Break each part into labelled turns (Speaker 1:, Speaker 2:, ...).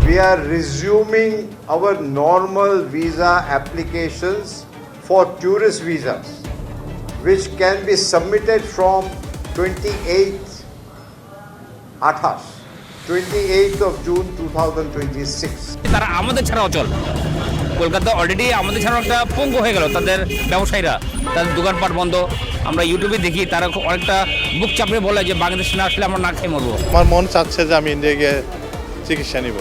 Speaker 1: we are resuming our normal visa applications for tourist visas, which can be submitted from 28th of June 2026.
Speaker 2: তারা আমাদের ছাড়া অচল। Kolkata already আমাদের ছাড়া একটা পঙ্গু হয়ে গেল, তাদের ব্যবসায়ীরা, তাদের দোকানপাট বন্ধ। আমরা ইউটিউবে দেখি তারা অনেকটা বুক চাপড়ে বলে যে বাংলাদেশ না আসলে আমরা না খেয়ে মরবো।
Speaker 3: আমার মন চাচ্ছে যে আমি ইন্ডিয়া গিয়ে চিকিৎসা নিব,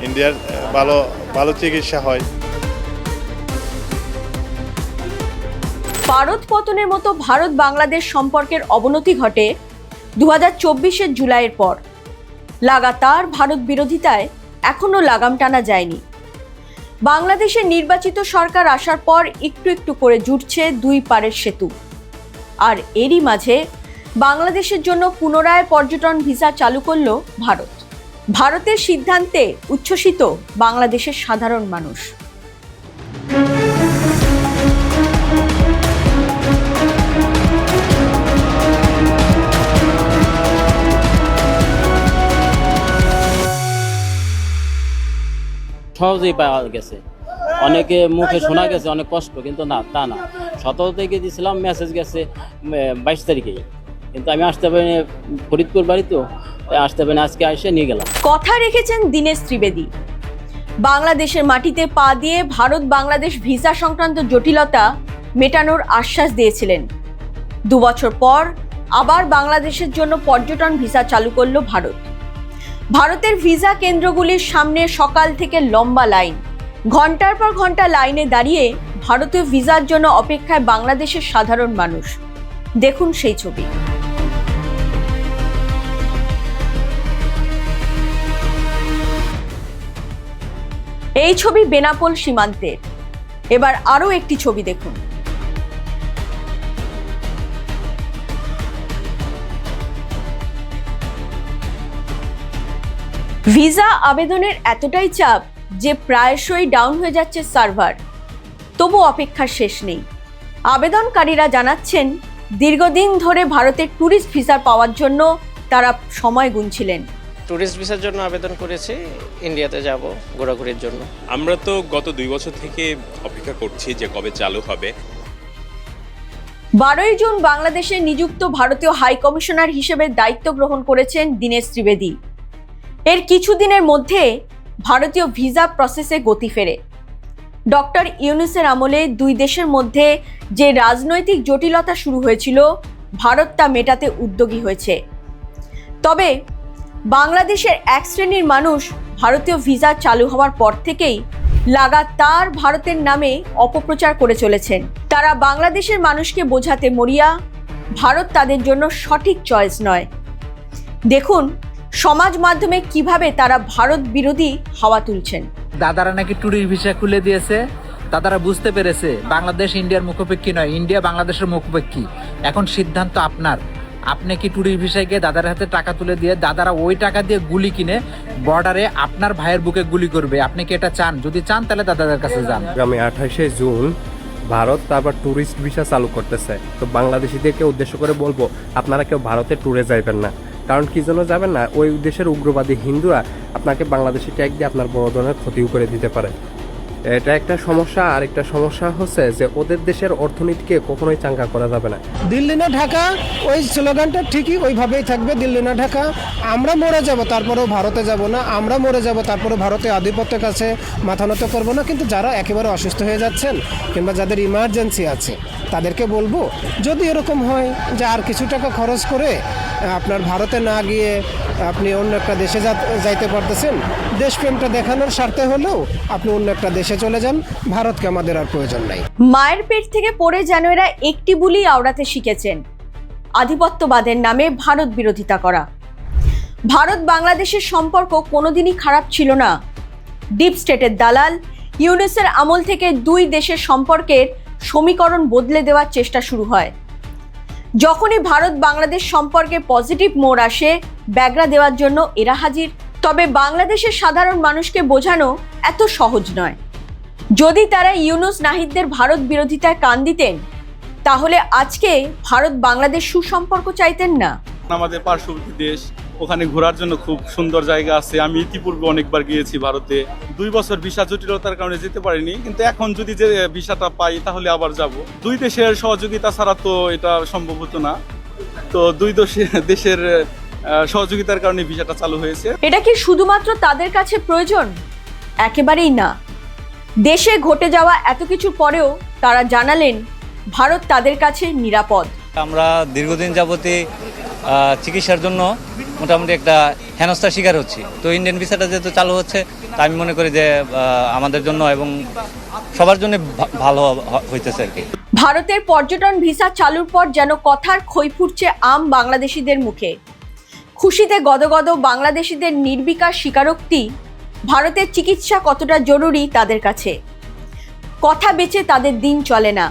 Speaker 3: ইন্ডিয়ার ভালো ভালো চিকিৎসা হয়।
Speaker 4: ভারত পতনের মতো ভারত বাংলাদেশ সম্পর্কের অবনতি ঘটে 2024 জুলাইয়ের পর। লাগাতার ভারত বিরোধিতায় এখনো লাগাম টানা যায়নি। বাংলাদেশের নির্বাচিত সরকার আসার পর একটু একটু করে জুটছে দুই পারের সেতু। আর এরই মাঝে বাংলাদেশের জন্য পুনরায় পর্যটন ভিসা চালু করল ভারত। ভারতের সিদ্ধান্তে উচ্ছ্বসিত বাংলাদেশের সাধারণ মানুষ।
Speaker 5: সহজেই পাওয়া গেছে, অনেকে মুখে শোনা গেছে অনেক কষ্ট, কিন্তু না, তা না। 17 তারিখে দিয়েছিলাম, মেসেজ গেছে 22 তারিখেই, কিন্তু আমি আসতে পারিনি, ফরিদপুর বাড়ি তো, আসতে পারিনি। আজকে এসে নিয়ে গেলাম।
Speaker 4: কথা রেখেছেন দীনেশ ত্রিবেদী। বাংলাদেশের মাটিতে পা দিয়ে ভারত বাংলাদেশ ভিসা সংক্রান্ত জটিলতা মেটানোর আশ্বাস দিয়েছিলেন। 2 বছর পর আবার বাংলাদেশের জন্য পর্যটন ভিসা চালু করল ভারত। ভারতের ভিসা কেন্দ্রগুলির সামনে সকাল থেকে লম্বা লাইন। ঘন্টার পর ঘন্টা লাইনে দাঁড়িয়ে ভারতীয় ভিসার জন্য অপেক্ষায় বাংলাদেশের সাধারণ মানুষ। দেখুন সেই ছবি। এই ছবি বেনাপোল সীমান্তের। এবার আরো একটি ছবি দেখুন। ভিসা আবেদনের এতটাই চাপ যে প্রায়শই ডাউন হয়ে যাচ্ছে সার্ভার। তবু অপেক্ষার শেষ নেই। আবেদনকারীরা জানাচ্ছেন দীর্ঘদিন ধরে ভারতের ট্যুরিস্ট ভিসা পাওয়ার জন্য তারা সময় গুনছিলেন।
Speaker 6: ট্যুরিস্ট ভিসার জন্য আবেদন করেছি, ইন্ডিয়াতে যাব ঘোরাঘুরির জন্য।
Speaker 7: আমরা তো গত 2 বছর থেকে অপেক্ষা করছি যে কবে চালু হবে।
Speaker 4: 12 জুন বাংলাদেশে নিযুক্ত ভারতীয় হাই কমিশনার হিসেবে দায়িত্ব গ্রহণ করেছেন দীনেশ ত্রিবেদী। এর কিছুদিনের মধ্যে ভারতীয় ভিসা প্রসেসে গতি ফেরে। ডক্টর ইউনূসের আমলে দুই দেশের মধ্যে যে রাজনৈতিক জটিলতা শুরু হয়েছিল, ভারত তা মেটাতে উদ্যোগী হয়েছে। তবে বাংলাদেশের এক শ্রেণীর মানুষ ভারতীয় ভিসা চালু হওয়ার পর থেকেই লাগাতার ভারতের নামে অপপ্রচার করে চলেছেন। তারা বাংলাদেশের মানুষকে বোঝাতে মরিয়া ভারত তাদের জন্য সঠিক চয়েস নয়। দেখুন সমাজ মাধ্যমে কিভাবে তারা ভারত বিরোধী হাওয়া তুলছেন।
Speaker 8: দাদারা নাকি ট্যুরিস্ট ভিসা খুলে দিয়েছে, দাদারা বুঝতে পেরেছে বাংলাদেশ ইন্ডিয়ার মুখোপেক্ষী নয়, ইন্ডিয়া বাংলাদেশের মুখোপেক্ষী। এখন সিদ্ধান্ত আপনার। আপনি কি ট্যুরিস্ট ভিসায় গিয়ে দাদার হাতে টাকা তুলে দিয়ে দাদারা ওই টাকা দিয়ে গুলি কিনে বর্ডারে আপনার ভাইয়ের বুকে গুলি করবে? আপনি কি এটা চান? যদি চান তাহলে দাদাদের কাছে যান।
Speaker 9: আগামী 28শে জুন ভারত তারপর ট্যুরিস্ট ভিসা চালু করতেছে। তো বাংলাদেশিদেরকে উদ্দেশ্য করে বলবো, আপনারা কেউ ভারতে ট্যুরে যাইবেন না। কারণ কি জন্য যাবেন না, ওই দেশের উগ্রবাদী হিন্দুরা আপনাকে বাংলাদেশি ট্যাগ দিয়ে আপনার বড় ধরনের ক্ষতিও করে দিতে পারে। এটা একটা সমস্যা। আর একটা সমস্যা হচ্ছে যে ওদের দেশের অর্থনীতিকে কখনোই চাঙ্গা করা যাবে না।
Speaker 10: দিল্লি না ঢাকা, ওই স্লোগানটা ঠিকই ওইভাবেই থাকবে, দিল্লি না ঢাকা। আমরা মরে যাব তারপরেও ভারতে যাব না, আমরা মরে যাব তারপরে ভারতের আধিপত্যের কাছে মাথা নত করবো না। কিন্তু যারা একেবারে অসুস্থ হয়ে যাচ্ছেন কিংবা যাদের ইমার্জেন্সি আছে তাদেরকে বলবো, যদি এরকম হয় যে আর কিছু টাকা খরচ করে আপনার ভারতে না গিয়ে আপনি অন্য একটা দেশে যাইতে পারতেছেন, দেশপ্রেমটা দেখানোর স্বার্থে হলেও আপনি অন্য একটা দেশে চলে যান। ভারতকে আমাদের আর প্রয়োজন নাই।
Speaker 4: মায়ের পেট থেকে পড়ে যেন এরা একটি বুলি আওড়াতে শিখেছেন, আধিপত্যবাদের নামে ভারত বিরোধিতা করা। ভারত বাংলাদেশের সম্পর্ক কোনোদিনই খারাপ ছিল না। ডিপ স্টেটের দালাল ইউনূসের আমল থেকে দুই দেশের সম্পর্কের সমীকরণ বদলে দেওয়ার চেষ্টা শুরু হয়। যখনই ভারত বাংলাদেশ সম্পর্কে পজিটিভ মোড় আসে, ব্যাগরা দেওয়ার জন্য এরা হাজির। তবে বাংলাদেশের সাধারণ মানুষকে বোঝানো এত সহজ নয়। যদি তারা ইউনূস নাহিদদের ভারত বিরোধিতায় কান দিতেন, তাহলে আজকে ভারত বাংলাদেশ সুসম্পর্ক চাইতেন না।
Speaker 7: আমাদের পার্শ্ববর্তী দেশ,
Speaker 3: ওখানে ঘোরার জন্য খুব সুন্দর জায়গা আছে। আমি ইতিপূর্বে অনেকবার গিয়েছি ভারতে। 2 বছর ভিসা জটিলতার কারণে যেতে পারিনি, কিন্তু এখন যদি যে ভিসাটা পাই তাহলে আবার যাব। 2 দেশের সহযোগিতা ছাড়া তো এটা সম্ভব হতো না, তো 2 দেশের সহযোগিতার কারণে ভিসাটা চালু হয়েছে।
Speaker 4: এটা কি শুধুমাত্র তাদের কাছে প্রয়োজন? একেবারেই না। দেশে ঘটে যাওয়া এত কিছু পরেও তারা জানালেন ভারত তাদের কাছে নিরাপদ।
Speaker 5: আমরা দীর্ঘদিন যাবতীয় চিকিৎসার জন্য মোটামুটি একটা হেনস্থার শিকার হচ্ছি। তো ইন্ডিয়ান ভিসাটা যেহেতু চালু হচ্ছে, তা আমি মনে করি যে আমাদের জন্য এবং সবার জন্য ভালো হইতেছে আর কি।
Speaker 4: ভারতের পর্যটন ভিসা চালুর পর যেন কথার খই ফুটছে আম বাংলাদেশিদের মুখে। খুশিতে গদগদ বাংলাদেশিদের নির্বিকার স্বীকারোক্তি ভারতের চিকিৎসা কতটা জরুরি তাদের কাছে। কথা বেচে তাদের দিন চলে না,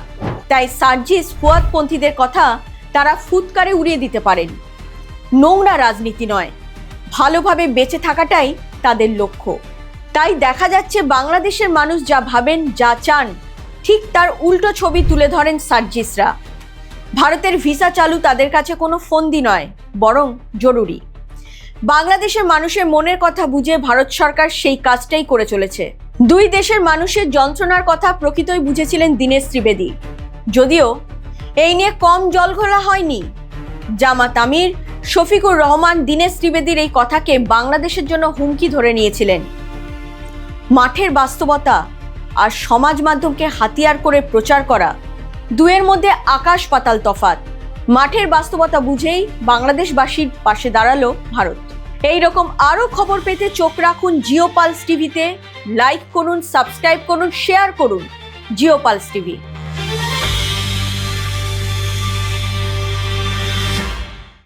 Speaker 4: তাই সার্জিস ফুয়াদপন্থীদের কথা তারা ফুৎকারে উড়িয়ে দিতে পারেন। নোংরা রাজনীতি নয়, ভালোভাবে বেঁচে থাকাটাই তাদের লক্ষ্য। তাই দেখা যাচ্ছে বাংলাদেশের মানুষ যা ভাবেন, যা চান, ঠিক তার উল্টো ছবি তুলে ধরেন সার্জিসরা। ভারতের ভিসা চালু তাদের কাছে কোনো ফন্দি নয়, বরং জরুরি। বাংলাদেশের মানুষের মনের কথা বুঝে ভারত সরকার সেই কাজটাই করে চলেছে। 2 দেশের মানুষের যন্ত্রণার কথা প্রকৃতই বুঝেছিলেন দীনেশ ত্রিবেদী। যদিও এই নিয়ে কম জলঘোলা হয়নি। জামাত আমির শফিকুর রহমান দীনেশ ত্রিবেদীর এই কথাকে বাংলাদেশের জন্য হুমকি ধরে নিয়েছিলেন। মাঠের বাস্তবতা আর সমাজ মাধ্যমকে হাতিয়ার করে প্রচার করা, দুয়ের মধ্যে আকাশ পাতাল তফাৎ। মাঠের বাস্তবতা বুঝেই বাংলাদেশবাসীর পাশে দাঁড়ালো ভারত। এই রকম আরও খবর পেতে চোখ রাখুন জিও পালস টিভিতে। লাইক করুন, সাবস্ক্রাইব করুন, শেয়ার করুন জিও পালস টিভি।